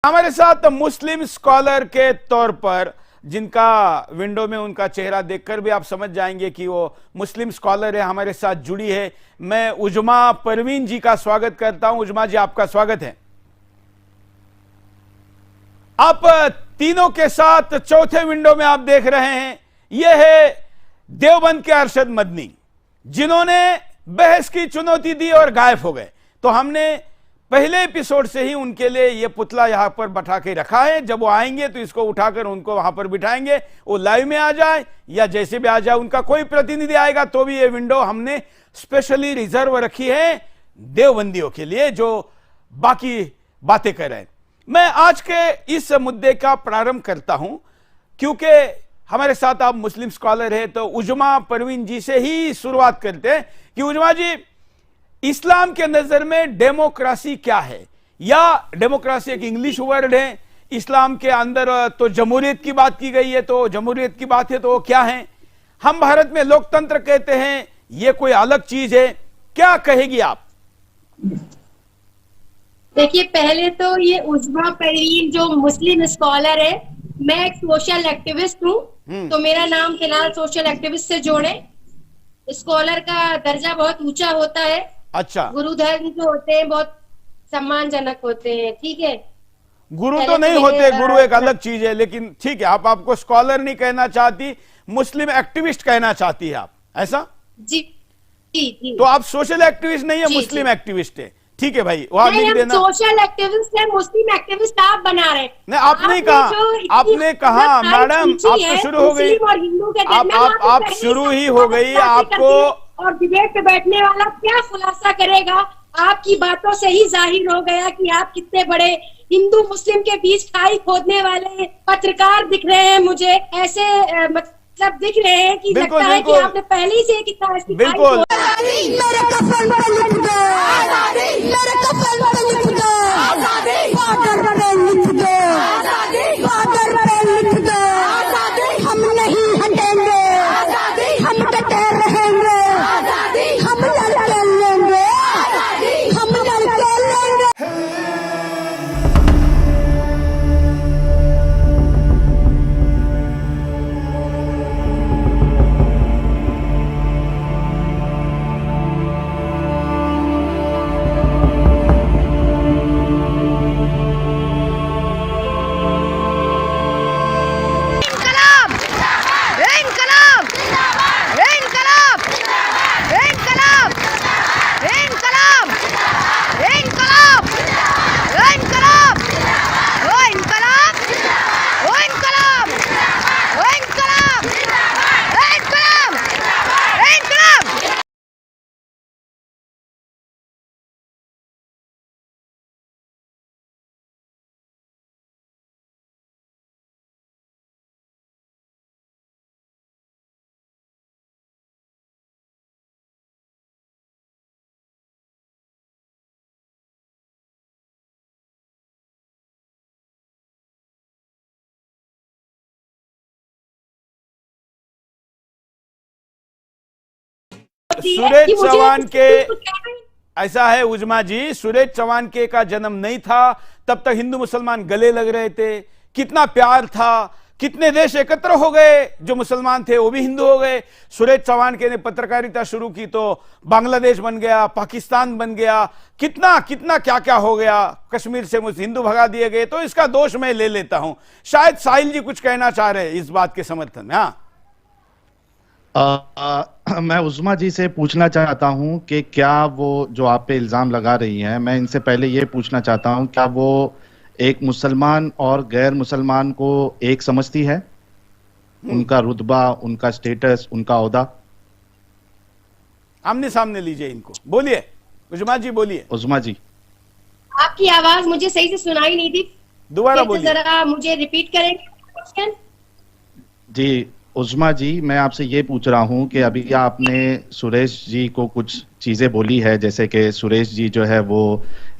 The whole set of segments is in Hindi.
हमारे साथ मुस्लिम स्कॉलर के तौर पर, जिनका विंडो में उनका चेहरा देखकर भी आप समझ जाएंगे कि वो मुस्लिम स्कॉलर है, हमारे साथ जुड़ी है। मैं उजमा परवीन जी का स्वागत करता हूं। उजमा जी, आपका स्वागत है। आप तीनों के साथ चौथे विंडो में आप देख रहे हैं, यह है देवबंद के अरशद मदनी, जिन्होंने बहस की चुनौती दी और गायब हो गए। तो हमने पहले एपिसोड से ही उनके लिए यह पुतला यहां पर बैठा के रखा है। जब वो आएंगे तो इसको उठाकर उनको वहां पर बिठाएंगे, वो लाइव में आ जाए या जैसे भी आ जाए, उनका कोई प्रतिनिधि आएगा तो भी ये विंडो हमने स्पेशली रिजर्व रखी है देवबंदियों के लिए जो बाकी बातें कर रहे हैं। मैं आज के इस मुद्दे का प्रारंभ करता हूं क्योंकि हमारे साथ आप मुस्लिम स्कॉलर है, तो उजमा परवीन जी से ही शुरुआत करते हैं कि उजमा जी, इस्लाम के नजर में डेमोक्रेसी क्या है? या डेमोक्रेसी एक इंग्लिश वर्ड है, इस्लाम के अंदर तो जमहूरियत की बात की गई है, तो जमहूरियत की बात है तो वो क्या है? हम भारत में लोकतंत्र कहते हैं, ये कोई अलग चीज है, क्या कहेगी आप? देखिए, पहले तो ये उजमा परवीन जो मुस्लिम स्कॉलर है, मैं एक सोशल एक्टिविस्ट हूँ, तो मेरा नाम फिलहाल सोशल एक्टिविस्ट से जोड़े। स्कॉलर का दर्जा बहुत ऊंचा होता है। अच्छा, गुरु धर्म जो होते हैं बहुत सम्मानजनक होते हैं, ठीक है। गुरु तो नहीं होते, गुरु एक अलग चीज है, लेकिन ठीक है, आप आपको स्कॉलर नहीं कहना चाहती, मुस्लिम एक्टिविस्ट कहना चाहती है आप, ऐसा? जी जी जी। तो आप सोशल एक्टिविस्ट नहीं है, मुस्लिम एक्टिविस्ट है, ठीक है भाई, वहां लिख देना। सोशल एक्टिविस्ट है, मुस्लिम एक्टिविस्ट आप बना रहे। नहीं, आपने कहा मैडम, आप तो शुरू हो गई, आप शुरू ही हो गई। आपको और डिबेट पे बैठने वाला क्या खुलासा करेगा? आपकी बातों से ही जाहिर हो गया कि आप कितने बड़े हिंदू मुस्लिम के बीच खाई खोदने वाले पत्रकार दिख रहे हैं। मुझे ऐसे मतलब दिख रहे हैं कि लगता है कि आपने पहले ही से कितना बिल्कुल सुरेश चौहान के ऐसा है उजमा जी, सुरेश चौहान के का जन्म नहीं था तब तक हिंदू मुसलमान गले लग रहे थे, कितना प्यार था, कितने देश एकत्र हो गए, जो मुसलमान थे वो भी हिंदू हो गए। सुरेश चौहान के ने पत्रकारिता शुरू की तो बांग्लादेश बन गया, पाकिस्तान बन गया, कितना कितना क्या क्या हो गया, कश्मीर से हिंदू भगा दिए गए। तो इसका दोष मैं ले लेता हूं। शायद साहिल जी कुछ कहना चाह रहे हैं इस बात के समर्थन में। हाँ, मैं उस्मा जी से पूछना चाहता हूं कि क्या वो जो आप पे इल्जाम लगा रही हैं, मैं इनसे पहले ये पूछना चाहता हूं, क्या वो एक मुसलमान और गैर मुसलमान को एक समझती है? उनका रुतबा, उनका स्टेटस, उनका ओहदा? आमने सामने लीजिए इनको, बोलिए उजमा जी, बोलिए। उस्मा जी, आपकी आवाज मुझे सही से सुनाई नहीं थी, दोबारा बोलिए, जरा मुझे रिपीट करेंगे क्वेश्चन? जी उस्मा जी, मैं आपसे ये पूछ रहा हूं कि अभी आपने सुरेश जी को कुछ चीजें बोली है, जैसे कि सुरेश जी जो है वो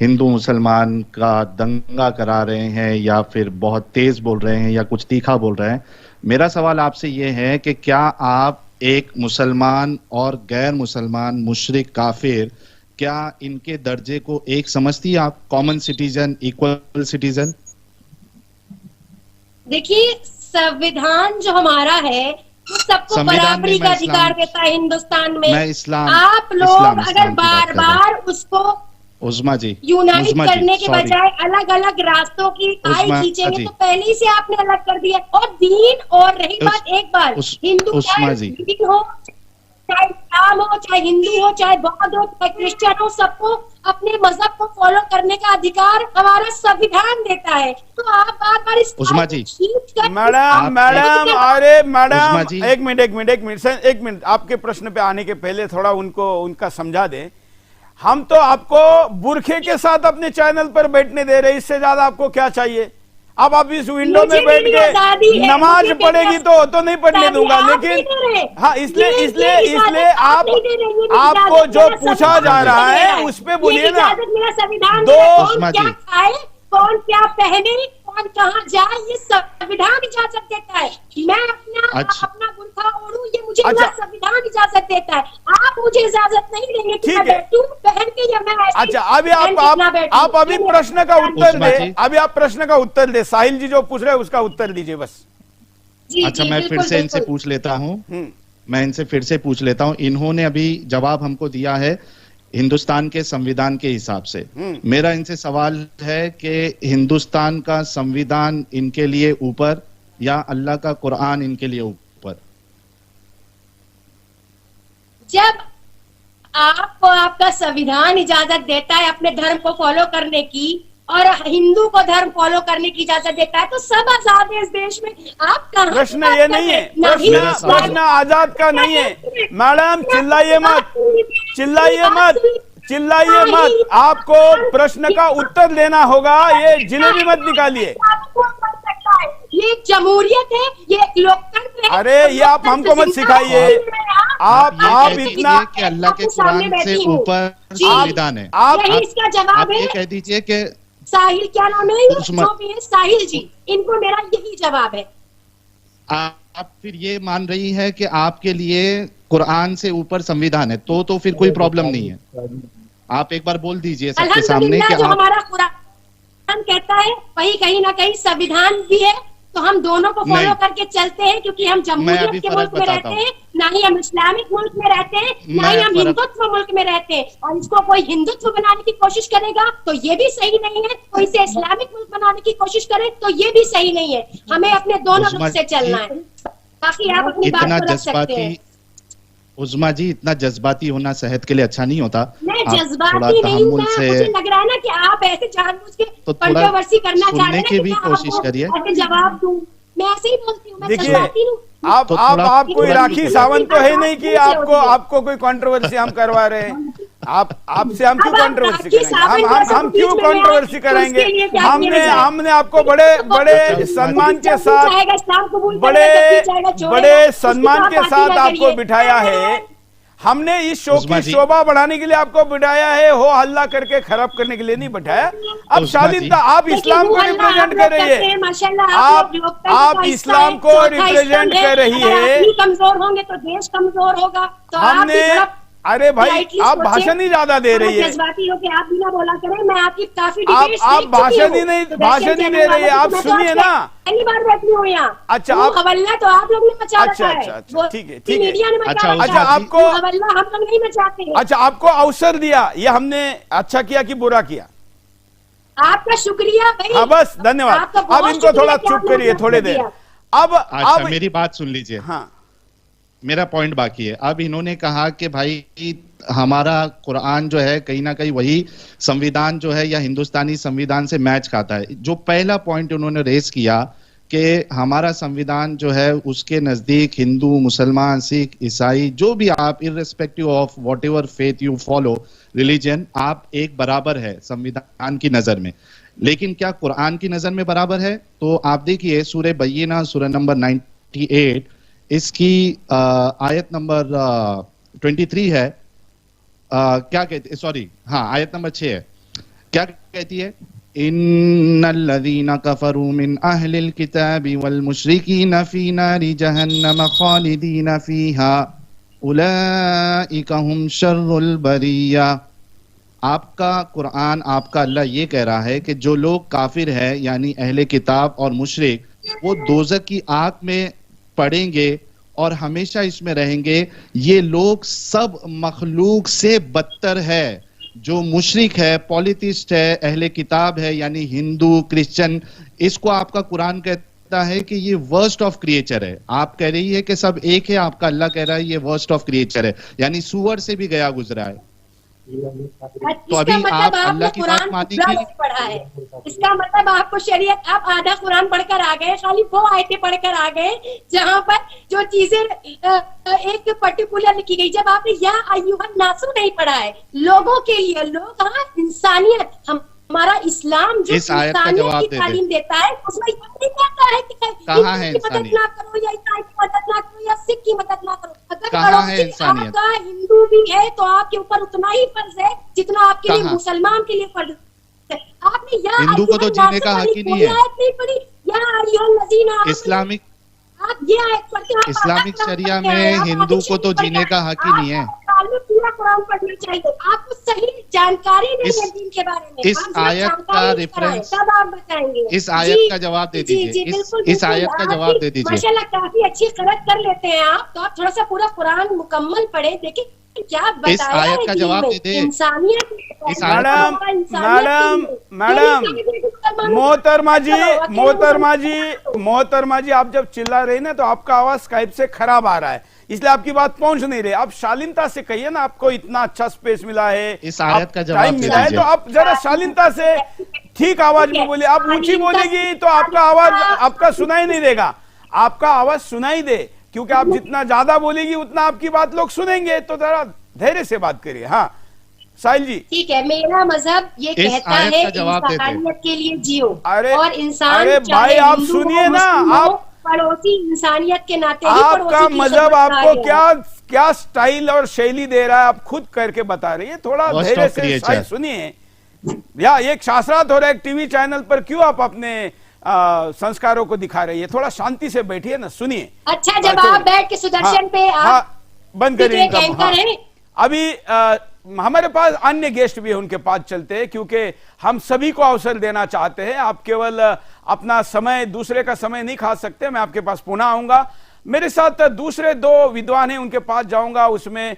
हिंदू मुसलमान का दंगा करा रहे हैं या फिर बहुत तेज बोल रहे हैं या कुछ तीखा बोल रहे हैं। मेरा सवाल आपसे ये है कि क्या आप एक मुसलमान और गैर मुसलमान मुशरिक काफिर, क्या इनके दर्जे को एक समझती हैं आप? Common citizen, equal citizen? देखिए, संविधान जो हमारा है वो सबको संविधान बराबरी में का मैं अधिकार इस्लाम देता है हिंदुस्तान में। मैं इस्लाम आप लोग इस्लाम अगर इस्लाम की बात बार कर रहा हूँ। बार उसको उज़्मा जी, यूनाइट उज़्मा जी, करने के सॉरी, बजाय अलग अलग रास्तों की खाई उज़्मा खींचेंगे जी, तो पहले ही से आपने अलग कर दिया। और दीन, और रही उस, बात एक बार, उस, हिंदू उस्मा चाहे जी, दीन हो, चाहे इस्लाम हो, चाहे हिंदू हो, चाहे बौद्ध हो, चाहे क्रिश्चियन हो, सबको अपने मजहब को फॉलो करने का अधिकार हमारा संविधान देता है। तो आप बार बार इस उज़्मा जी, मैडम मैडम अरे उज़्मा मैडम, जी, एक मिनट एक मिनट एक मिनट सर, एक मिनट, आपके प्रश्न पे आने के पहले थोड़ा उनको उनका समझा दें। हम तो आपको बुरखे के साथ अपने चैनल पर बैठने दे रहे, इससे ज्यादा आपको क्या चाहिए? अब आप इस विंडो में बैठ के नमाज पढ़ेगी तो नहीं पढ़ने दूंगा, लेकिन हाँ, इसलिए इसलिए इसलिए आपको जो पूछा जा रहा है उस पे बोलिए ना। मेरा संविधान दो उस्मा क्या जी, खाए, कौन क्या पहने, कौन कहाँ जाए, ये संविधान इजाजत देता है। मैं अपना बुर्का ओढ़ूं, ये मुझे अच्छा, संविधान इजाजत देता है। आप मुझे इजाजत नहीं देंगे कि मैं ठीक है। बैठूं पहन के, या मैं ऐसे अच्छा, अभी पहन के ना बैठूं। आप अभी ये मेरा प्रश्न का उत्तर उस्मा दे, जी, अभी आप प्रश्न का उत्तर दे, साहिल जी जो पूछ रहे हैं उसका उत्तर दीजिए बस। जी, अच्छा, जी, मैं फिर बिल्कुल, से इनसे बिल्कुल। पूछ लेता हूँ, मैं इनसे फिर से पूछ लेता हूँ। इन्होंने अभी जवाब हमको दिया है हिंदुस्तान के संविधान के हिसाब से। मेरा इनसे सवाल है कि हिंदुस्तान का संविधान इनके लिए ऊपर या अल्लाह का कुरान इनके लिए ऊपर? जब आपको आपका संविधान इजाजत देता है अपने धर्म को फॉलो करने की, और हिंदू को धर्म फॉलो करने की इजाजत देता है, तो सब आजाद है इस देश में। आप कहाँ प्रश्न बात ये कर नहीं रहे है, हैं? नहीं, प्रश्न आजाद का नहीं है। मैडम चिल्लाइए मत, चिल्लाइए मत, चिल्लाइए मत, आपको प्रश्न का उत्तर देना होगा। ये जिलेबी मत निकालिए। ये एक जमहूरियत है, ये एक लोकतंत्र है। अरे ये आप हमको मत सिखाइए। आप कह इतना दीजिए कि अल्लाह के कुरान से ऊपर संविधान है। आप यही इसका जवाब आप है। ये कह दीजिए कि साहिल, क्या नाम है उस्मा- जो भी है, साहिल जी, इनको मेरा यही जवाब है। आप फिर ये मान रही है कि आपके लिए कुरान से ऊपर संविधान है, तो फिर कोई प्रॉब्लम नहीं है। आप एक बार बोल दीजिए सबके सामने कि अल्हम्दुलिल्लाह, जो आप हमारा कुरान कहता है वही कहीं ना कहीं संविधान भी है, तो हम दोनों को फॉलो नहीं। करके चलते हैं, क्योंकि हम मैं जमहूरियत अभी के फर्क मुल्क में बताता रहते हैं, ना ही हम इस्लामिक मुल्क में रहते हैं, ना मैं ही हम फर्क- हिंदुत्व मुल्क में रहते हैं। और इसको कोई हिंदुत्व बनाने की कोशिश करेगा तो ये भी सही नहीं है, कोई इसे इस्लामिक मुल्क बनाने की कोशिश करे तो ये भी सही नहीं है। हमें अपने दोनों उस्मा रुख से चलना है। बाकी आप अपनी बात इतना को रख सकते हैं। जज्बाती, उज़्मा जी, इतना जज्बाती होना सेहत के लिए अच्छा नहीं होता। मैं आप थोड़ा जज्बाती नहीं हूँ, तहम्मुल मैं, से मुझे लग रहा है ना कि आप ऐसे जानबूझ के तो थोड़ा कंट्रोवर्सी करना चाह सुनने रहे हैं की कि भी मैं कोशिश आपको करिए। ऐसे जवाब दूं। मैं ऐसे ही बोलती हूँ, मैं देखिए, जज्बाती हूँ। आप तो थोड़ा- कोई थोड़ा राखी चुप हो सावंत तो है नहीं कि मुझसे आपको होती है। आपको कोई कंट्रोवर्सी हम करवा रहे हैं। आपसे हम क्यों अब आप कंट्रोवर्सी राखी करेंगे? सावंत जैसे हम बीच क्यों में मैं कंट्रोवर्सी आई, करेंगे? उसके लिए क्या हमने किया जाए? हमने आपको बड़े बड़े सम्मान के साथ, बड़े सम्मान के साथ आपको बिठाया है। हमने इस शो उस्मा की जी, शोभा बढ़ाने के लिए आपको बिठाया है, हो हल्ला करके खराब करने के लिए नहीं बिठाया। अब उस्मा शादी जी, आप इस्लाम को रिप्रेजेंट कर रही है, आप इस्लाम को रिप्रेजेंट कर रही है। कमजोर होंगे तो देश कमजोर होगा। तो हमने, अरे भाई आप भाषण ही ज्यादा दे रही है। जज्बाती हो के आप भी ना बोला करें। मैं आपकी काफी आप भाषण ही नहीं, भाषण ही दे रही है। आप सुनिए ना। पहली बार बैठी हूँ यहाँ। अच्छा, वो आप हवल्ला तो आप लोग ने मचा अच्छा, रखा है। अच्छा, अच्छा, वो ठीक है, ठीक है। मीडिया ने मचा अच्छा, रखा अच्छा, है। आपको- वो हवल्ला हम लोग नहीं मचाते हैं। अच्छा, आपको अवसर दिया, ये हमने अच्छा किया कि बुरा किया? आपका शुक्रिया भाई। हाँ बस, धन्यवाद। आपका अब बहुत इनको थोड़ा शुक्रिया कि चुप आपने करिए मुझे थोड़ी दिया। देर। अब अच्छा, मेरी बात सुन लीजिए। हाँ, मेरा पॉइंट बाकी है। अब इन्होंने कहा कि भाई हमारा कुरान जो है कहीं ना कहीं वही संविधान जो है या हिंदुस्तानी संविधान से मैच खाता है। जो पहला पॉइंट उन्होंने रेस किया कि हमारा संविधान जो है उसके नजदीक हिंदू, मुसलमान, सिख, ईसाई, जो भी आप, irrespective of what ever faith you follow, religion, आप एक बराबर है संविधान की नजर में। लेकिन क्या कुरान की नजर में बराबर है? तो आप देखिए सूरह बय्यिना, सूरह नंबर 98, इसकी आयत नंबर 23 है। क्या कहती है, सॉरी, हाँ, आयत नंबर 6 है। क्या कहती है? इन्नल्लज़ीना कफरू मिन अहलिल किताबि वल मुश्रिकीना फी नारि जहन्नम खालिदीना फीहा उलाइका हुम शर्रुल बरिया। आपका कुरान, आपका अल्लाह ये कह रहा है कि जो लोग काफिर है यानी अहले किताब और मुशरिक, वो दोज़ख की आग में पड़ेंगे और हमेशा इसमें रहेंगे। ये लोग सब मखलूक से बदतर है। जो मुशरिक है, पॉलिटिस्ट है, अहले किताब है, यानी हिंदू, क्रिश्चियन, इसको आपका कुरान कहता है कि ये वर्स्ट ऑफ क्रिएचर है। आप कह रही है कि सब एक है, आपका अल्लाह कह रहा है ये वर्स्ट ऑफ क्रिएचर है, यानी सुअर से भी गया गुजरा है। तो अभी आप अल्लाह की बात मानेंगे? पढ़ा है, इसका मतलब आपको शरीयत, आप आधा कुरान पढ़कर आ गए, खाली वो आयतें पढ़कर आ गए जहां पर जो चीजें एक पर्टिकुलर लिखी गई। जब आपने या अय्युहन नासु नहीं पढ़ा है, लोगों के लिए, लोग, हाँ, इंसानियत, हमारा इस्लाम जो इंसानियत की तालीम देता है, उसमें ये नहीं कहता है कि कहाँ है की मदद ना करो या ईसाई की मदद ना करो या सिख की मदद ना करो। अगर कहाँ है इंसानियत? आपका हिंदू भी है तो आपके ऊपर उतना ही फर्ज है जितना आपके लिए मुसलमान के लिए फर्ज है। आपने या हिंदू को तो जीने का हक ही नहीं है। नहीं पढ़ी, या अय्युहल लज़ीना इस्लामिक आप ये आयत पढ़ते हैं, इस्लामिक शरिया में हिंदू को तो जीने का हक ही नहीं है। पूरा कुरान पढ़ना चाहिए, आपको सही जानकारी नहीं है दीन के बारे में। इस आयत का रेफरेंस, तब आप बताएंगे। इस आयत का जवाब दे दीजिए, इस आयत का जवाब दे दीजिए। माशाल्लाह काफी अच्छी करेक्ट कर लेते हैं आप, तो आप थोड़ा सा पूरा कुरान मुकम्मल पढ़े, देखिए क्या बताया इस आयत का जवाब दे दे। इंसानियत, मैडम मोहतरमा जी, आप जब चिल्ला रही ना तो आपका आवाज स्काइप से खराब आ रहा है, इसलिए आपकी बात पहुंच नहीं रही। आप शालीनता से कहिए ना, आपको इतना अच्छा स्पेस मिला है, इस आयत का जवाब टाइम मिला है, तो आप जरा शालीनता से ठीक आवाज में बोलिए। आप ऊंची बोलेगी तो आपका आवाज आपका सुनाई नहीं देगा। आपका आवाज सुनाई दे, क्योंकि आप जितना ज्यादा बोलेगी उतना आपकी बात लोग सुनेंगे। तो जरा धैर्य से बात करिए। हाँ साहिल जी। ठीक है, मेरा मजहब ये कहता है कि इंसानियत के लिए जियो, और इंसान, अरे भाई आप सुनिए ना, आप पड़ोसी इंसानियत के नाते आपका मजहब आपको क्या स्टाइल और शैली दे रहा है, आप खुद करके बता रही है। थोड़ा धैर्य से सुनिए। या एक शास्त्रार्थ हो रहा है टीवी चैनल पर, क्यों आप अपने संस्कारों को दिखा रही है? थोड़ा शांति से बैठिए ना, सुनिए। अच्छा, जब आप बैठ के सुदर्शन पे आप बंद करिए। अभी हमारे पास अन्य गेस्ट भी है, उनके पास चलते हैं, क्योंकि हम सभी को अवसर देना चाहते हैं। आप केवल अपना समय, दूसरे का समय नहीं खा सकते। मैं आपके पास पुनः आऊंगा, मेरे साथ दूसरे दो विद्वान हैं, उनके पास जाऊंगा। उसमें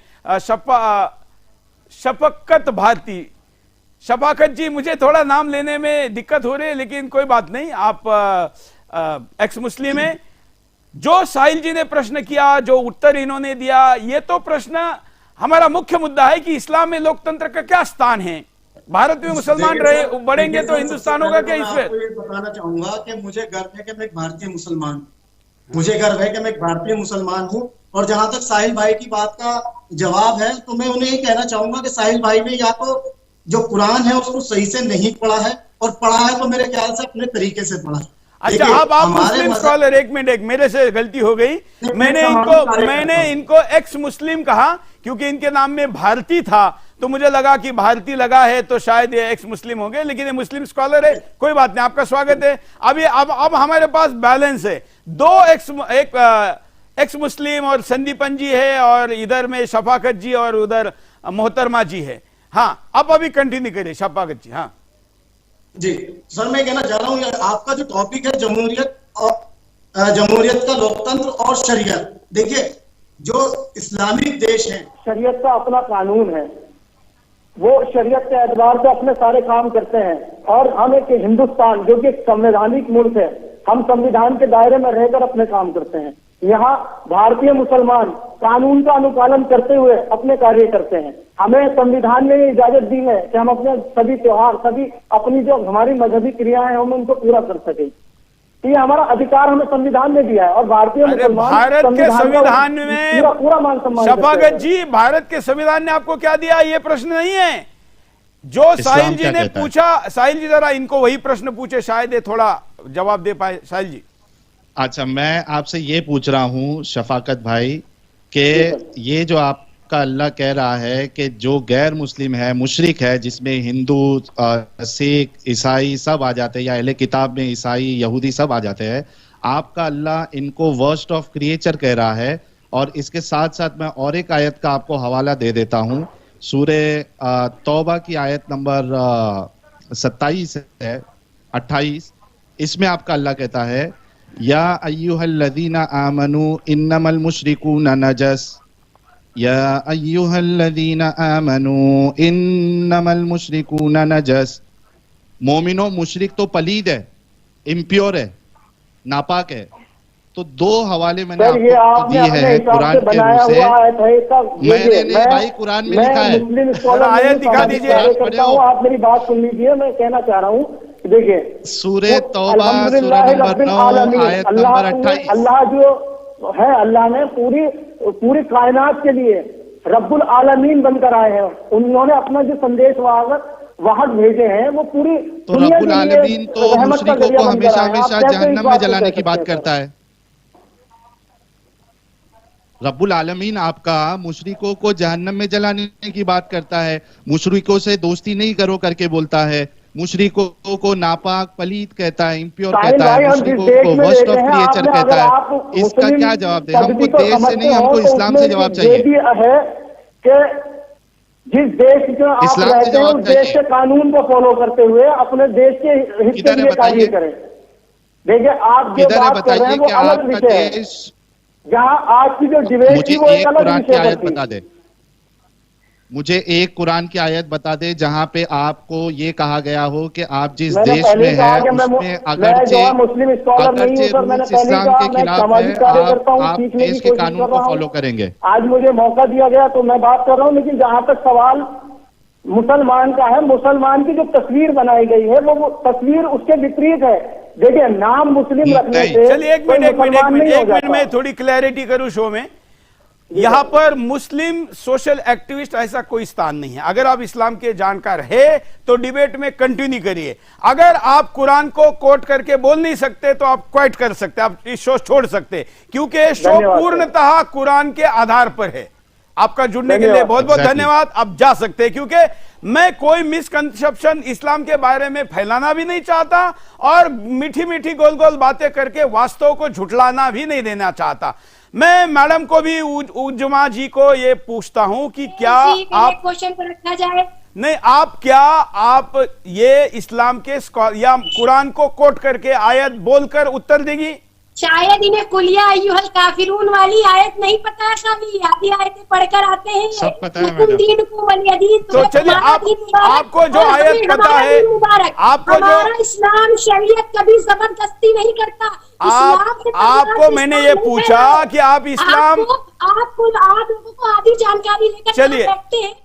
शफकत भारती, शफाकत जी, मुझे थोड़ा नाम लेने में दिक्कत हो रही है, लेकिन कोई बात नहीं। आप एक्स मुस्लिम हैं। जो साहिल जी ने प्रश्न किया, जो उत्तर इन्होंने दिया, ये तो प्रश्न हमारा मुख्य मुद्दा है कि इस्लाम में लोकतंत्र का क्या स्थान है। भारत में मुसलमान रहे बढ़ेंगे तो हिंदुस्तान होगा क्या? इसमें ये बताना चाहूंगा कि मुझे गर्व है कि मैं एक भारतीय मुसलमान हूँ, मुझे गर्व है कि मैं एक भारतीय मुसलमान हूँ। और जहां तक साहिल भाई की बात का जवाब है, तो मैं उन्हें ये कहना चाहूंगा कि साहिल भाई ने या तो जो कुरान है उसको सही से नहीं पढ़ा है, और पढ़ा है तो मेरे ख्याल से अपने तरीके से पढ़ा है। अच्छा, आप मुस्लिम स्कॉलर, एक मिनट, मेरे से गलती हो गई। मैंने इनको एक्स मुस्लिम कहा क्योंकि इनके नाम में भारती था, तो मुझे लगा कि भारती लगा है तो शायद ये एक्स मुस्लिम हो गए, लेकिन ये मुस्लिम स्कॉलर है। कोई बात नहीं, आपका स्वागत है। अब हमारे पास बैलेंस है, एक एक्स मुस्लिम और संदीपन जी है, और इधर में शफाकत जी और उधर मोहतरमा जी है। हाँ, अब अभी कंटिन्यू करिए शफाकत जी। हाँ जी सर, मैं कहना चाह रहा हूँ, आपका जो टॉपिक है जमहूरियत और जमहूरियत का लोकतंत्र और शरीयत। देखिए, जो इस्लामिक देश है, शरीयत का अपना कानून है, वो शरीयत के एतबार से अपने सारे काम करते हैं। और हम एक हिंदुस्तान जो कि एक संवैधानिक मुल्क है, हम संविधान के दायरे में रहकर अपने काम करते हैं। यहाँ भारतीय मुसलमान कानून का अनुपालन करते हुए अपने कार्य करते हैं। हमें संविधान ने इजाजत दी है कि हम अपने सभी त्योहार, सभी अपनी जो हमारी मजहबी क्रियाएं हैं, हम उनको पूरा कर सके। ये हमारा अधिकार हमें संविधान ने दिया है, और भारतीय मुसलमान भारत के संविधान में पूरा मान सम्मान। शफाकत जी, भारत के संविधान ने आपको क्या दिया, ये प्रश्न नहीं है जो साहिल जी ने पूछा। साहिल जी जरा इनको वही प्रश्न पूछे, शायद ये थोड़ा जवाब दे पाए। साहिल जी। अच्छा, मैं आपसे ये पूछ रहा हूँ शफाकत भाई कि ये जो आपका अल्लाह कह रहा है कि जो गैर मुस्लिम है, मुशरिक है, जिसमें हिंदू, सिख, ईसाई सब आ जाते हैं, या अहले किताब में ईसाई, यहूदी सब आ जाते हैं, आपका अल्लाह इनको वर्स्ट ऑफ क्रिएचर कह रहा है। और इसके साथ साथ मैं और एक आयत का आपको हवाला दे देता हूँ, सूरे तौबा की आयत नंबर 27 है 28। इसमें आपका अल्लाह कहता है या अय्युहल्लज़ीना आमनू इन्नमल मुशरिकूना नजस, या अय्युहल्लज़ीना आमनू इन्नमल मुशरिकूना नजस। मोमिनो, मुशरिक तो पलीद है, इम्प्योर है, नापाक है। तो दो हवाले मैंने ये आपको आपने दिए अपने हैं हिसाब कुरान से के बनाया मुंह से। हुआ आयत है इसका। मैंने नहीं भाई, कुरान में लिखा है। मुस्लिम स्कॉलर आयत नहीं हूं, दिखा सामाजिक दीजिए। कार्य करता हूं। आप मेरी बात सुन लीजिए, मैं कहना चाह रहा हूं। देखिए, सूरह तौबा अल्हम्दुलिल्लाह सूरह नंबर रब्बिल 9 आलमीन, आयत नंबर 28। अल्लाह जो है, अल्लाह ने पूरी कायनात के लिए रब्बुल आलमीन बनकर आए हैं। उन्होंने अपना जो संदेश वाहक भेजे हैं वो पूरी तो दुनिया रब्बुल के लिए आलमीन तो रहमत का मुशरिकों जरिया को बनकर हमेशा आए हैं। आप हमेशा कैसे इस जहन्नम में बात को जलाने कह की बात सकते हैं, करता है। रब्बुल आलमीन आपका मुशरिकों को जहन्नम में जलाने की बात करता है, मुशरिकों से दोस्ती नहीं करो करके बोलता है, मुशरिकों को नापाक पलीत कहता है, इम्प्योर साहिल कहता भाई, है, हम जिस मुशरिकों देश को में वर्स्ट रहते ऑफ हैं, क्रिएचर आपने कहता अगर है। आप इसका मुस्लिम क्या जवाब दे? हमको पद्धति को देश से समझते नहीं, हो हमको तो इस्लाम उसमें से जवाब ये चाहिए। भी है कि जिस देश में आप इस्लाम से रहते हैं जवाब उस देश चाहिए। के कानून को फॉलो करते हुए अपने देश के हित के किधर है लिए कार्य बताइए, करें। देखिए, आप जो किधर है बात कर रहे बताइए हैं वो कि अलग आपका विषय है। देश। जहाँ आज की जो डिबेट मुझे थी वो एक एक अलग कुरान की विषय पर आयत थी। बता दे, मुझे एक कुरान की आयत बता दे जहां पे आपको ये कहा गया हो कि आप जिस मैंने देश पहले में ही कहा है कि उसमें मैं जो अगरचे है मुस्लिम स्कॉलर नहीं हूँ सर। मैंने रूल्स पहले ही इस्लाम कहा के मैं खिलाफ सामाजिक है, कार्य करता हूँ, आप सीखने की देश के कोशिश कानून कर को रहा फॉलो हूँ। करेंगे। आज मुझे मौका दिया गया तो मैं बात कर रहा हूँ। लेकिन जहाँ तक सवाल मुसलमान का है, मुसलमान की जो तस्वीर बनाई गई है वो तस्वीर उसके विपरीत है। देखिए, नाम मुस्लिम रखने नहीं। से चलिए एक कोई मिनट मुसलमान नहीं हो जाता। में थोड़ी क्लैरिटी करूं शो में। यहां पर मुस्लिम सोशल एक्टिविस्ट ऐसा कोई स्थान नहीं है। अगर आप इस्लाम के जानकार है तो डिबेट में कंटिन्यू करिए। अगर आप कुरान को कोट करके बोल नहीं सकते तो आप क्वाइट कर सकते, आप इस शो छोड़ सकते, क्योंकि शो धन्यवाद सर। पूर्णतः कुरान के आधार पर है। आपका जुड़ने के लिए धन्यवाद। बहुत बहुत Exactly. धन्यवाद। आप जा सकते हैं, क्योंकि मैं कोई मिसकंसेप्शन इस्लाम के बारे में फैलाना भी नहीं चाहता और मीठी मीठी गोल गोल बातें करके वास्तव को झुठलाना भी नहीं देना चाहता। मैं मैडम को भी उज्जमा जी को ये पूछता हूं कि क्या आप क्वेश्चन को रखा जाए। नहीं, आप ये इस्लाम के या कुरान को कोट करके आयत बोलकर उत्तर देंगी? शायद इन्हें कुलिया अय्युहल काफिरून वाली आयत नहीं पता है, कभी आधी आयतें पढ़कर आते हैं। सब पता है हुकुम मैडम। दीन को वलियदीन। तो चलिए, आपको जो आयत पता है, आपको जो हमारा इस्लाम शरीयत कभी जबरदस्ती नहीं करता। इस्लाम से आपको मैंने ये नहीं पूछा फैलाया। कि आप इस्लाम आप लोगों को आधी जानकारी लेकर चलिए। बैठते हैं।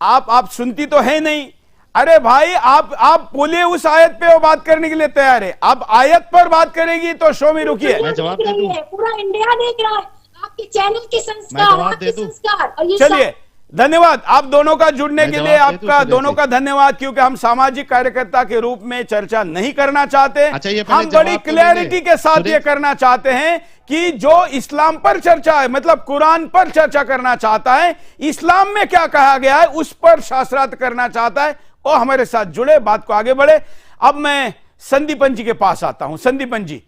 आप सुनती तो है नहीं। अरे भाई, आप बोलिए उस आयत पे वो बात करने के लिए तैयार है। आप आयत पर बात करेगी तो शो में रुकिए। मैं जवाब दे दूं? पूरा इंडिया देख रहा है आपके चैनल के मैं संस्कार, जवाब आपके दे दूं? संस्कार। और ये चलिए, धन्यवाद आप दोनों का जुड़ने मैं के जवाब लिए। दे दूं आपका सुरेश दोनों जी? का धन्यवाद, क्योंकि हम सामाजिक कार्यकर्ता के रूप में चर्चा नहीं करना चाहते। अच्छा, ये पहले हम बड़ी जवाब तो क्लैरिटी दीजिए। के साथ ये सुरेश- करना चाहते हैं कि जो इस्लाम पर चर्चा है, मतलब कुरान पर चर्चा करना चाहता है, इस्लाम में क्या कहा गया है उस पर शास्त्रार्थ करना चाहता है, और हमारे साथ जुड़े, बात को आगे बढ़े। अब मैं संदीपन जी के पास आता हूं। संदीपन जी,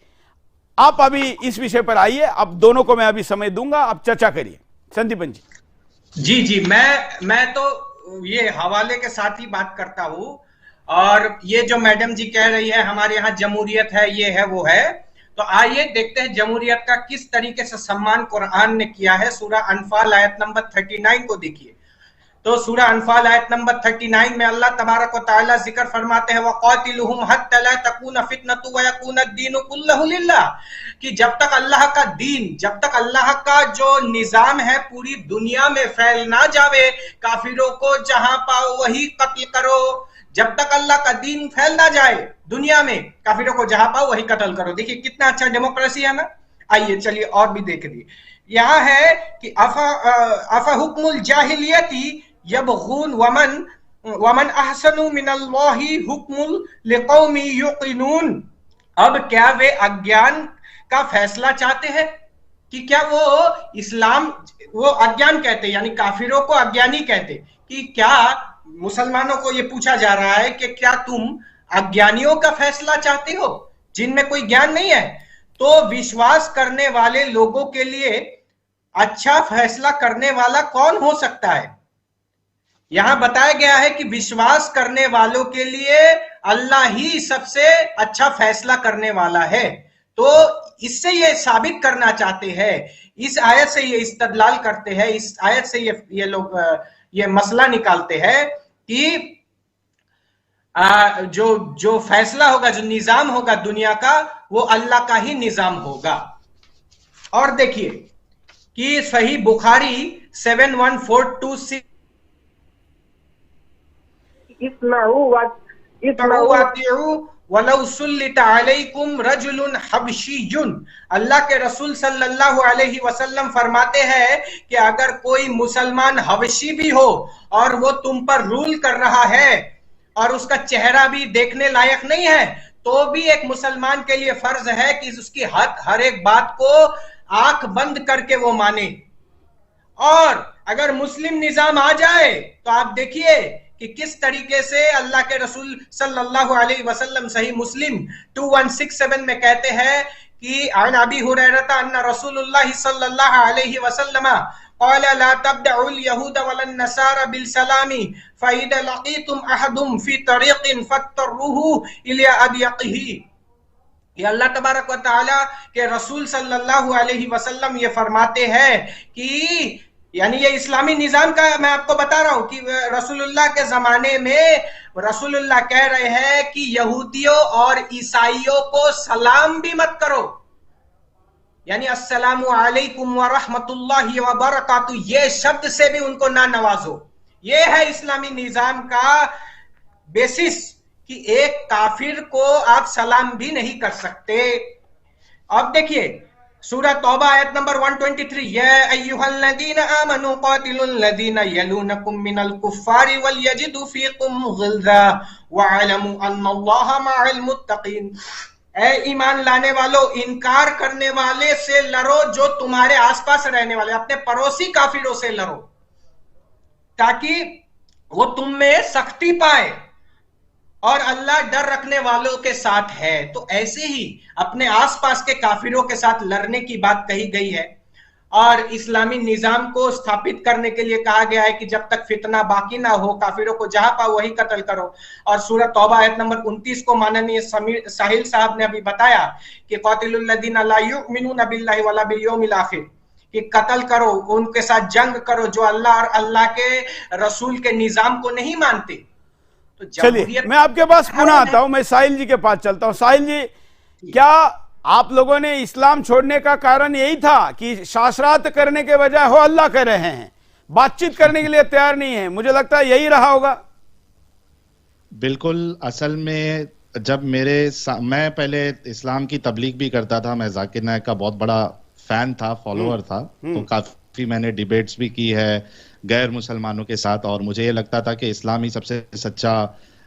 आप अभी इस विषय पर आइए। अब दोनों को मैं अभी समय दूंगा, आप चर्चा करिए। संदीपन जी। जी, मैं तो ये हवाले के साथ ही बात करता हूं। और ये जो मैडम जी कह रही है हमारे यहाँ जमहूरियत है, ये है वो है, तो आइए देखते हैं जमहूरियत का किस तरीके से सम्मान कुरान ने किया है। सूरह अनफाल आयत नंबर 39 को देखिए। तो सूरह अनफाल आयत नंबर 39 में अल्लाह तबारक व तआला जिक्र फरमाते हैं, वक़ातिलुहुम हत्ता ला तकून फितनतु व यकून अद-दीनु कुल्लहु लिल्लाह, कि जब तक अल्लाह का दीन, जब तक अल्लाह का जो निजाम है पूरी दुनिया में फैल ना जावे, काफिरों को जहां पाओ वही कत्ल करो। जब तक अल्लाह का दीन फैल ना जाए दुनिया में, काफिरों को जहां पाओ वही कत्ल करो। देखिए कितना अच्छा डेमोक्रेसी है ना। आइए चलिए और भी देख ली। यहाँ है कि अफा हुक्मुल जाहिलियती यबगून वमन अहसनु मिनल्लाहि हुक्मुल लिकौमी युक़िनून। अब क्या वे अज्ञान का फैसला चाहते हैं कि क्या वो इस्लाम, वो अज्ञान कहते यानी काफिरों को अज्ञानी कहते, कि क्या मुसलमानों को ये पूछा जा रहा है कि क्या तुम अज्ञानियों का फैसला चाहते हो जिनमें कोई ज्ञान नहीं है? तो विश्वास करने वाले लोगों के लिए अच्छा फैसला करने वाला कौन हो सकता है? यहां बताया गया है कि विश्वास करने वालों के लिए अल्लाह ही सबसे अच्छा फैसला करने वाला है। तो इससे ये साबित करना चाहते हैं, इस आयत से ये इस्तदलाल करते हैं, इस आयत से ये लोग ये मसला निकालते हैं कि जो फैसला होगा, जो निजाम होगा दुनिया का, वो अल्लाह का ही निजाम होगा। और देखिए कि सही बुखारी 71426 अल्लाह के रसूल सल्लल्लाहु अलैहि वसल्लम फरमाते हैं कि अगर कोई मुसलमान हबशी भी हो और वो तुम पर रूल कर रहा है और उसका चेहरा भी देखने लायक नहीं है, तो भी एक मुसलमान के लिए फर्ज है कि उसकी हर एक बात को आंख बंद करके वो माने। और अगर मुस्लिम निजाम आ जाए तो आप देखिए कि किस तरीके से अल्लाह के रसूल सल्लल्लाहु अलैहि वसल्लम सही मुस्लिम 2167 में कहते हैं कि अन अबी हुरैरा अन्ना रसूलुल्लाह सल्लल्लाहु अलैहि वसल्लम क़ाल ला तब्दउल यहूद वलन नसारा बिल सलामी फइदा लकीतुम अहदुम फी तरीक़िन फतरुहु इला अदयक़िही। ये अल्लाह तबारक व तआला के रसूल सल्लल्लाहु अलैहि वसल्लम ये फरमाते हैं कि यानी ये इस्लामी निजाम का मैं आपको बता रहा हूं कि रसूलुल्लाह के जमाने में रसूलुल्लाह कह रहे हैं कि यहूदियों और ईसाइयों को सलाम भी मत करो, यानी अस्सलामु अलैकुम व रहमतुल्लाहि व बरकातुहू, ये शब्द से भी उनको ना नवाजो। ये है इस्लामी निजाम का बेसिस कि एक काफिर को आप सलाम भी नहीं कर सकते। अब देखिए सूरह तौबा आयत नंबर 123, या अय्युहल्लज़ीना आमनू क़ातिलुल्लज़ीना यलूनकुम मिनल कुफ़्फ़ारि वल यजिदू फ़ीकुम ग़िल्ज़ा वअलमू अन्नल्लाहा मअल मुत्तक़ीन। ऐ ईमान लाने वालों, इनकार करने वाले से लड़ो जो तुम्हारे आसपास रहने वाले, अपने पड़ोसी काफिरों से लड़ो ताकि वो तुम में सख्ती पाए, और अल्लाह डर रखने वालों के साथ है। तो ऐसे ही अपने आसपास के काफिरों के साथ लड़ने की बात कही गई है। और इस्लामी निजाम को स्थापित करने के लिए कहा गया है कि जब तक फितना बाकी ना हो, काफिरों को जहां पाओ वही कत्ल करो। और सूरह तौबा आयत नंबर 29 को माननीय साहिल साहब ने अभी बताया कि क़ातिलुल्लज़ीना ला युमिनूना बिल्लाहि वला बिल यौमिल आखिर, कि कत्ल करो, उनके साथ जंग करो जो अल्लाह और अल्लाह के रसूल के निजाम को नहीं मानते। तो चलिए मैं आपके पास पुनः आता हूं, मैं साहिल जी के पास चलता हूं। साहिल जी, क्या आप लोगों ने इस्लाम छोड़ने का कारण यही था कि शास्त्रार्थ करने के बजाय हो अल्लाह कर रहे हैं, बातचीत करने के लिए तैयार नहीं है? मुझे लगता है यही रहा होगा। बिल्कुल, असल में जब मैं पहले इस्लाम की तबलीग भी करता था, मैं जाकिर नायक का बहुत बड़ा फैन था, फॉलोअर था, तो काफी मैंने डिबेट्स भी की है गैर मुसलमानों के साथ, और मुझे ये लगता था कि इस्लाम ही सबसे सच्चा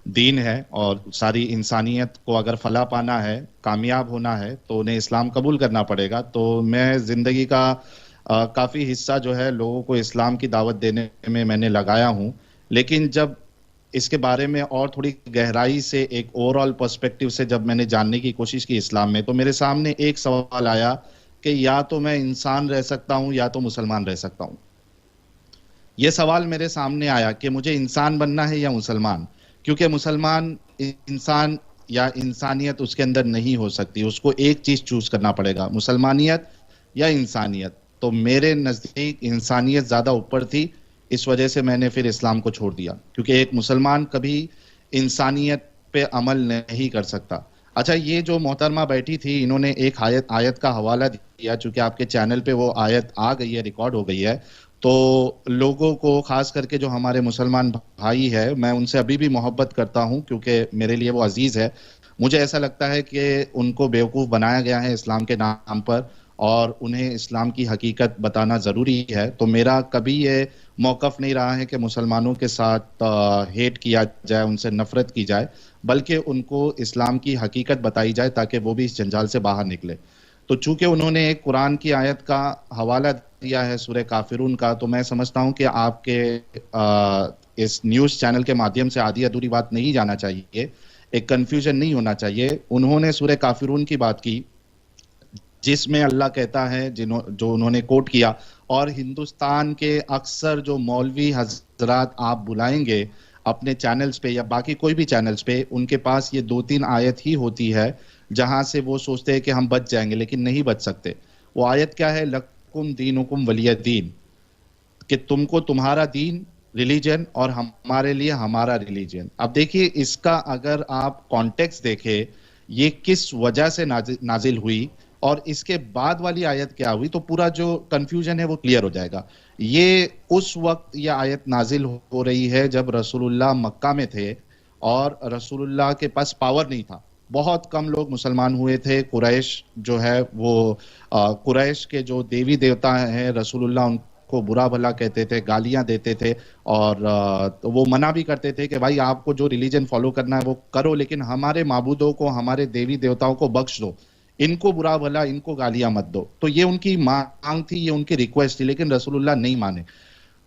दीन है और सारी इंसानियत को अगर फला पाना है, कामयाब होना है, तो उन्हें इस्लाम कबूल करना पड़ेगा। तो मैं जिंदगी का काफी हिस्सा जो है लोगों को इस्लाम की दावत देने में मैंने लगाया हूं। लेकिन जब इसके बारे में और थोड़ी गहराई से एक ओवरऑल पर्सपेक्टिव से जब मैंने जानने की कोशिश की इस्लाम में, तो मेरे सामने एक सवाल आया कि या तो मैं इंसान रह सकता हूं या तो मुसलमान रह सकता हूं। यह सवाल मेरे सामने आया कि मुझे इंसान बनना है या मुसलमान, क्योंकि मुसलमान इंसान या इंसानियत उसके अंदर नहीं हो सकती, उसको एक चीज चूज करना पड़ेगा, मुसलमानियत या इंसानियत। तो मेरे नजदीक इंसानियत ज्यादा ऊपर थी, इस वजह से मैंने फिर इस्लाम को छोड़ दिया, क्योंकि एक मुसलमान कभी इंसानियत पे अमल नहीं कर सकता। अच्छा, ये जो मोहतरमा बैठी थी, इन्होंने एक आयत का हवाला दिया, चूंकि आपके चैनल पे वो आयत आ गई है, रिकॉर्ड हो गई है, तो लोगों को, खास करके जो हमारे मुसलमान भाई है, मैं उनसे अभी भी मोहब्बत करता हूं क्योंकि मेरे लिए वो अजीज है। मुझे ऐसा लगता है कि उनको बेवकूफ़ बनाया गया है इस्लाम के नाम पर, और उन्हें इस्लाम की हकीकत बताना ज़रूरी है। तो मेरा कभी ये मौक़िफ़ नहीं रहा है कि मुसलमानों के साथ हेट किया जाए, उनसे नफ़रत की जाए, बल्कि उनको इस्लाम की हकीकत बताई जाए ताकि वो भी इस जंजाल से बाहर निकले। तो चूंकि उन्होंने एक कुरान की आयत का हवाला दिया है सूरह काफिरून का, तो मैं समझता हूं कि आपके इस न्यूज़ चैनल के माध्यम से आधी अधूरी बात नहीं जाना चाहिए, एक कंफ्यूजन नहीं होना चाहिए। उन्होंने सूरह काफिरून की बात की जिसमें अल्लाह कहता है, जो उन्होंने कोट किया, और हिंदुस्तान के अक्सर जो मौलवी हजरात आप बुलाएंगे अपने चैनल्स पे या बाकी कोई भी चैनल्स पे, उनके पास ये 2-3 आयत ही होती है जहां से वो सोचते हैं कि हम बच जाएंगे, लेकिन नहीं बच सकते। वो आयत क्या है, लकुम दीनुकुम वलिय दीन, कि तुमको तुम्हारा दीन रिलीजन और हमारे लिए हमारा रिलीजन। अब देखिए इसका अगर आप कॉन्टेक्स्ट देखें, ये किस वजह से नाजिल हुई और इसके बाद वाली आयत क्या हुई, तो पूरा जो कंफ्यूजन है वो क्लियर हो जाएगा। ये उस वक्त ये आयत नाजिल हो रही है जब रसूलुल्लाह मक्का में थे और रसूलुल्लाह के पास पावर नहीं था, बहुत कम लोग मुसलमान हुए थे। कुरैश जो है वो कुरैश के जो देवी देवता हैं रसूलुल्लाह को बुरा भला कहते थे, गालियां देते थे और तो वो मना भी करते थे कि भाई आपको जो रिलीजन फॉलो करना है वो करो, लेकिन हमारे माबूदों को, हमारे देवी देवताओं को बख्श दो, इनको बुरा भला, इनको गालियां मत दो। तो ये उनकी मांग थी, ये उनकी रिक्वेस्ट थी, लेकिन रसूलुल्लाह नहीं माने।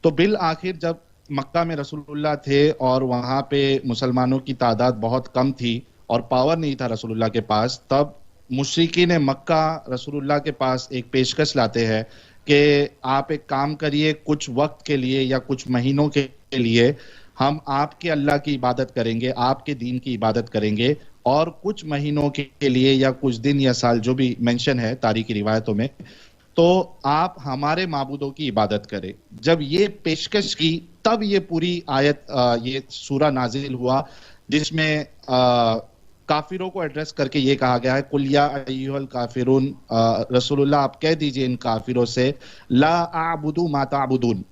तो बिल आखिर जब मक्का में रसूलुल्लाह थे और वहां पे मुसलमानों की तादाद बहुत कम थी और पावर नहीं था रसूलुल्लाह के पास, तब मुशरिकीन मक्का रसूलुल्लाह के पास एक पेशकश लाते हैं कि आप एक काम करिए, कुछ वक्त के लिए या कुछ महीनों के लिए हम आपके अल्लाह की इबादत करेंगे, आपके दीन की इबादत करेंगे, और कुछ महीनों के लिए या कुछ दिन या साल जो भी मेंशन है तारीखी रिवायतों में, तो आप हमारे माबूदों की इबादत करें। जब ये पेशकश की तब ये पूरी आयत, ये सूरा नाजिल हुआ जिसमें काफिरों को एड्रेस करके ये कहा गया है, कुल या अय्युहल काफिरून, रसूलुल्लाह आप कह दीजिए इन काफिरों से, ला आबुदु मा ताबुदून,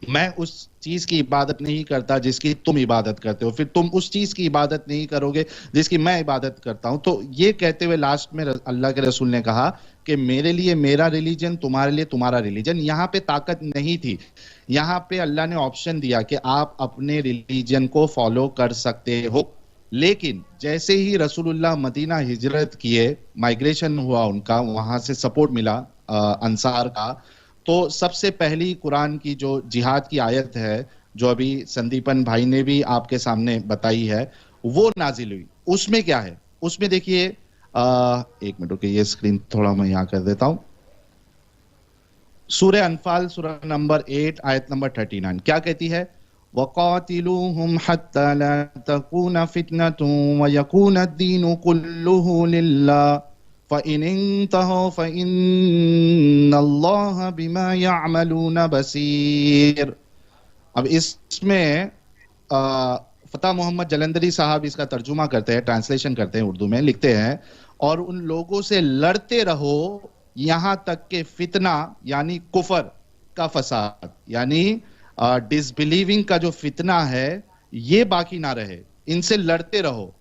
मैं उस चीज की इबादत नहीं करता जिसकी तुम इबादत करते हो, फिर तुम उस चीज की इबादत नहीं करोगे जिसकी मैं इबादत करता हूं। तो ये कहते हुए लास्ट में अल्लाह के रसूल ने कहा कि मेरे लिए मेरा रिलीजन, तुम्हारे लिए तुम्हारा रिलीजन। यहां पे ताकत नहीं थी, यहां पे अल्लाह ने ऑप्शन दिया कि आप अपने रिलीजन को फॉलो कर सकते हो। लेकिन जैसे ही रसूलुल्लाह मदीना हिजरत किए, माइग्रेशन हुआ उनका, वहां से सपोर्ट मिला अंसार का, तो सबसे पहली कुरान की जो जिहाद की आयत है, जो अभी संदीपन भाई ने भी आपके सामने बताई है, वो नाजिल हुई। उसमें क्या है, उसमें देखिए, एक मिनट रुकिए, ये स्क्रीन थोड़ा मैं यहां कर देता हूं। सूरह अनफाल, सूरह नंबर 8 आयत नंबर 39 क्या कहती है, वक़ातिलूहुम हत्ता ला तकून फितनतुन व यकून अद-दीनु कुल्लुहु लिल्लाह फ़इन इंतहू फ़इन्नल्लाह बिमा यअमलून बसीर। अब इसमें फतेह मोहम्मद जलंधरी साहब इसका तर्जुमा करते हैं, ट्रांसलेशन करते हैं, उर्दू में लिखते हैं, और उन लोगों से लड़ते रहो यहां तक के फितना यानी कुफर का फसाद, यानी डिसबिलीविंग का जो फितना है ये बाकी ना रहे, इनसे लड़ते रहो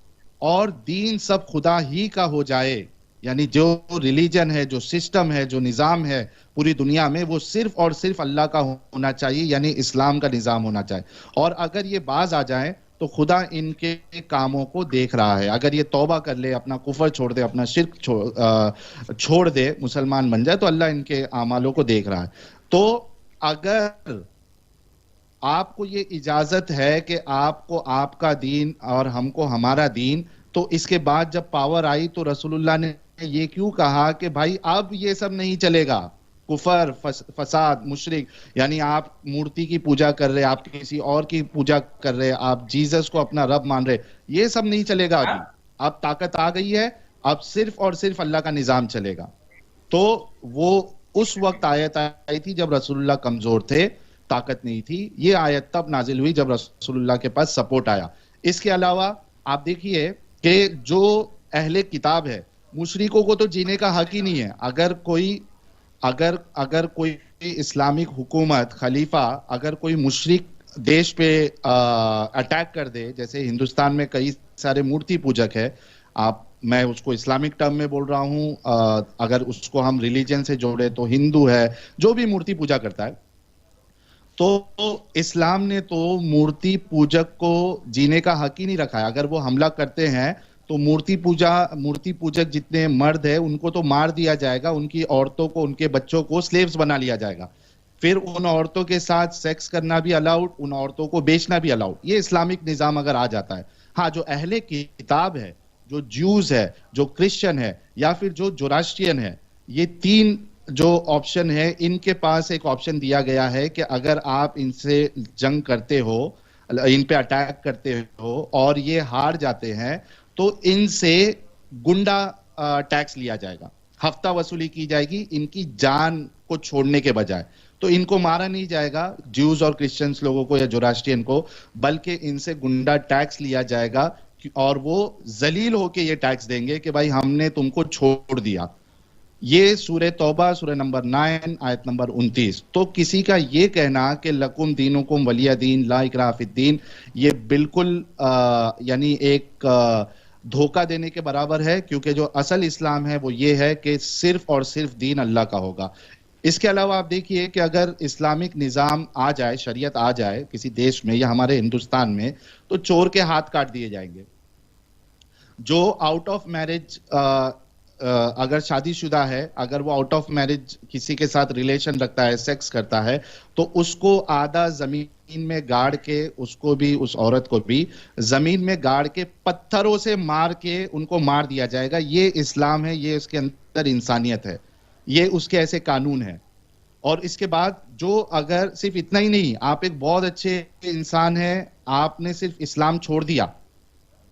और दीन सब खुदा ही का हो जाए। यानी जो रिलीजन है, जो सिस्टम है, जो निज़ाम है पूरी दुनिया में, वो सिर्फ और सिर्फ अल्लाह का होना चाहिए, यानी इस्लाम का निज़ाम होना चाहिए। और अगर ये बाज आ जाए तो खुदा इनके कामों को देख रहा है। अगर ये तौबा कर ले, अपना कुफर छोड़ दे, अपना शिर्क छोड़ दे, मुसलमान बन जाए, तो अल्लाह इनके आमालों को देख रहा है। तो अगर आपको ये इजाजत है कि आपको आपका दीन और हमको हमारा दीन, तो इसके बाद जब पावर आई तो रसूलुल्लाह ने ये क्यों कहा कि भाई अब ये सब नहीं चलेगा, कुफर, फसाद, मुशरिक, यानी आप मूर्ति की पूजा कर रहे, आप किसी और की पूजा कर रहे, आप जीसस को अपना रब मान रहे, ये सब नहीं चलेगा। अभी अब ताकत आ गई है, अब सिर्फ और सिर्फ अल्लाह का निजाम चलेगा। तो वो उस वक्त आयत आई थी जब रसूलुल्लाह कमजोर थे, ताकत नहीं थी। ये आयत तब नाजिल हुई जब रसूलुल्लाह के पास सपोर्ट आया। इसके अलावा आप देखिए कि जो अहले किताब है, मुशरिकों को तो जीने का हक ही नहीं है। अगर कोई इस्लामिक हुकूमत, खलीफा, अगर कोई मुशरिक देश पे अटैक कर दे, जैसे हिंदुस्तान में कई सारे मूर्ति पूजक है, मैं उसको इस्लामिक टर्म में बोल रहा हूं, अगर उसको हम रिलीजन से जोड़े तो हिंदू है, जो भी मूर्ति पूजा करता है, तो इस्लाम ने तो मूर्ति पूजक को जीने का हक ही नहीं रखा है। अगर वो हमला करते हैं तो मूर्ति पूजक जितने मर्द है उनको तो मार दिया जाएगा, उनकी औरतों को, उनके बच्चों को स्लेव्स बना लिया जाएगा, फिर उन औरतों के साथ सेक्स करना भी अलाउड, उन औरतों को बेचना भी अलाउड। ये इस्लामिक निजाम अगर आ जाता है। हाँ, जो अहले किताब है, जो ज्यूज है, जो क्रिश्चियन है, या फिर जो जोरास्ट्रियन है, ये तीन जो ऑप्शन है, इनके पास एक ऑप्शन दिया गया है कि अगर आप इनसे जंग करते हो, इन पे अटैक करते हो और ये हार जाते हैं, तो इनसे गुंडा टैक्स लिया जाएगा, हफ्ता वसूली की जाएगी इनकी जान को छोड़ने के बजाय। तो इनको मारा नहीं जाएगा ज्यूज और क्रिश्चियंस लोगों को या जोरास्ट्रियन को, बल्कि इनसे गुंडा टैक्स लिया जाएगा और वो जलील होके ये टैक्स देंगे कि भाई हमने तुमको छोड़ दिया। ये सूरह तौबा सूरह नंबर 9 आयत नंबर 29। तो किसी का ये कहना कि लकुम दीनुकुम वलिया दीन ला इकराह फिद्दीन, ये बिल्कुल यानी एक धोखा देने के बराबर है, क्योंकि जो असल इस्लाम है वो ये है कि सिर्फ और सिर्फ दीन अल्लाह का होगा। इसके अलावा आप देखिए कि अगर इस्लामिक निज़ाम आ जाए, शरीयत आ जाए किसी देश में या हमारे हिंदुस्तान में, तो चोर के हाथ काट दिए जाएंगे। जो आउट ऑफ मैरिज अगर शादीशुदा है, अगर वो आउट ऑफ मैरिज किसी के साथ रिलेशन रखता है, सेक्स करता है, तो उसको आधा जमीन में गाड़ के, उसको भी, उस औरत को भी जमीन में गाड़ के पत्थरों से मार के उनको मार दिया जाएगा। ये इस्लाम है, ये उसके अंदर इंसानियत है, ये उसके ऐसे कानून है। और इसके बाद जो, अगर सिर्फ इतना ही नहीं, आप एक बहुत अच्छे इंसान हैं, आपने सिर्फ इस्लाम छोड़ दिया,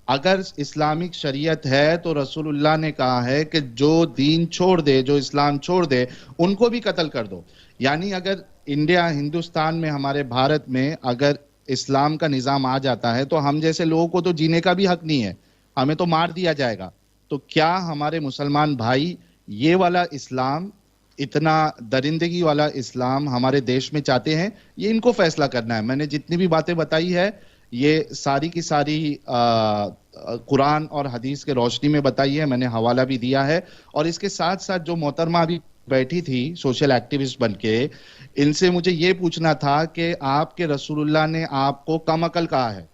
अगर इस्लामिक शरीयत है तो रसूलुल्लाह ने कहा है कि जो दीन छोड़ दे, जो इस्लाम छोड़ दे, उनको भी कत्ल कर दो। यानी अगर इंडिया, हिंदुस्तान में, हमारे भारत में अगर इस्लाम का निज़ाम आ जाता है तो हम जैसे लोगों को तो जीने का भी हक नहीं है, हमें तो मार दिया जाएगा। तो क्या हमारे मुसलमान भाई ये वाला इस्लाम, इतना दरिंदगी वाला इस्लाम हमारे देश में चाहते हैं? ये इनको फैसला करना है। मैंने जितनी भी बातें बताई है ये सारी की सारी कुरान और हदीस के रोशनी में बताई है, मैंने हवाला भी दिया है। और इसके साथ साथ जो मोहतरमा अभी बैठी थी सोशल एक्टिविस्ट बनके, इनसे मुझे ये पूछना था कि आपके रसूलुल्लाह ने आपको कम अकल कहा है,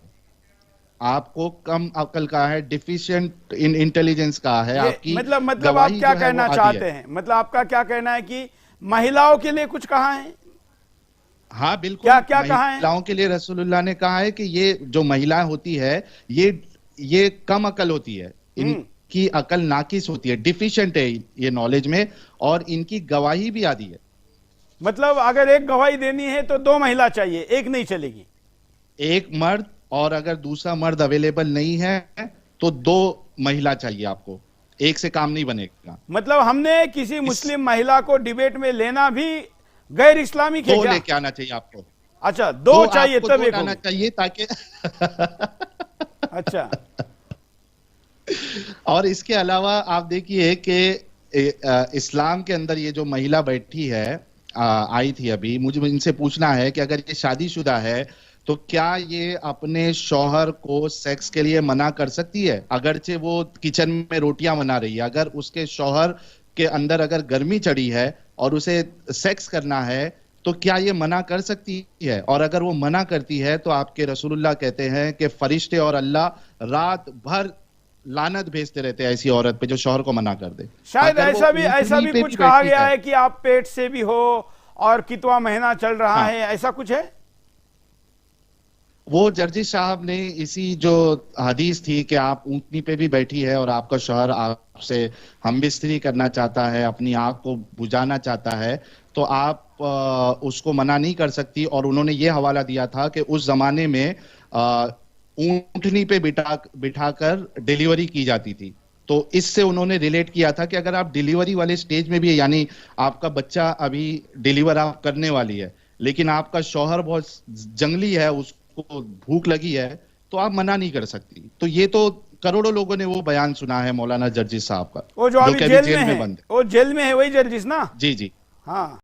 आपको कम अकल कहा है, डिफिशिएंट इन इंटेलिजेंस कहा है, आपकी मतलब आप क्या कहना चाहते हैं? मतलब आपका क्या कहना है कि महिलाओं के लिए कुछ कहा है? हाँ बिल्कुल, क्या क्या कहा है? महिलाओं के लिए रसूलुल्लाह ने कहा है कि ये जो महिलाएं होती है ये कम अकल होती है, इनकी अकल नाकिस होती है, डिफिशिएंट है ये नॉलेज में, और इनकी गवाही भी आती है। मतलब अगर एक गवाही देनी है तो 2 महिला चाहिए, एक नहीं चलेगी? एक मर्द, और अगर दूसरा मर्द अवेलेबल नहीं है तो 2 महिला चाहिए आपको, एक से काम नहीं बनेगा। मतलब हमने किसी मुस्लिम महिला को डिबेट में लेना भी गैर इस्लामिक है क्या? लेके आना चाहिए आपको। अच्छा, 2 चाहिए तब एक आना चाहिए ताकि अच्छा। और इसके अलावा आप देखिए कि इस्लाम के अंदर ये जो महिला बैठी है, आई थी अभी, मुझे इनसे पूछना है कि अगर ये शादीशुदा है तो क्या ये अपने शौहर को सेक्स के लिए मना कर सकती है? अगरचे वो किचन में रोटियां बना रही है, अगर उसके शौहर के अंदर अगर गर्मी चढ़ी है और उसे सेक्स करना है, तो क्या ये मना कर सकती है? और अगर वो मना करती है तो आपके रसूलुल्लाह कहते हैं कि फरिश्ते और अल्लाह रात भर लानत भेजते रहते हैं ऐसी औरत पे जो शौहर को मना कर दे। शायद ऐसा भी कुछ कहा गया है कि आप पेट से भी हो और कितवा महीना चल रहा है, ऐसा कुछ है? वो जर्जी साहब ने इसी जो हदीस थी कि आप ऊंटनी पे भी बैठी है और आपका शौहर आपसे हमबिस्तरी करना चाहता है, अपनी आग को बुझाना चाहता है, तो आप उसको मना नहीं कर सकती। और उन्होंने ये हवाला दिया था कि उस जमाने में ऊंटनी पे बिठाकर डिलीवरी की जाती थी। तो इससे उन्होंने रिलेट किया था कि अगर आप डिलीवरी वाले स्टेज में भी है, यानी आपका बच्चा अभी डिलीवर आप करने वाली है, लेकिन आपका शौहर बहुत जंगली है, उसको भूख लगी है, तो आप मना नहीं कर सकती। तो ये तो करोड़ों लोगों ने वो बयान सुना है मौलाना जर्जिस साहब का, वो जो अभी जेल में बंद है। वो जेल में है वही जर्जिस ना? जी जी हाँ।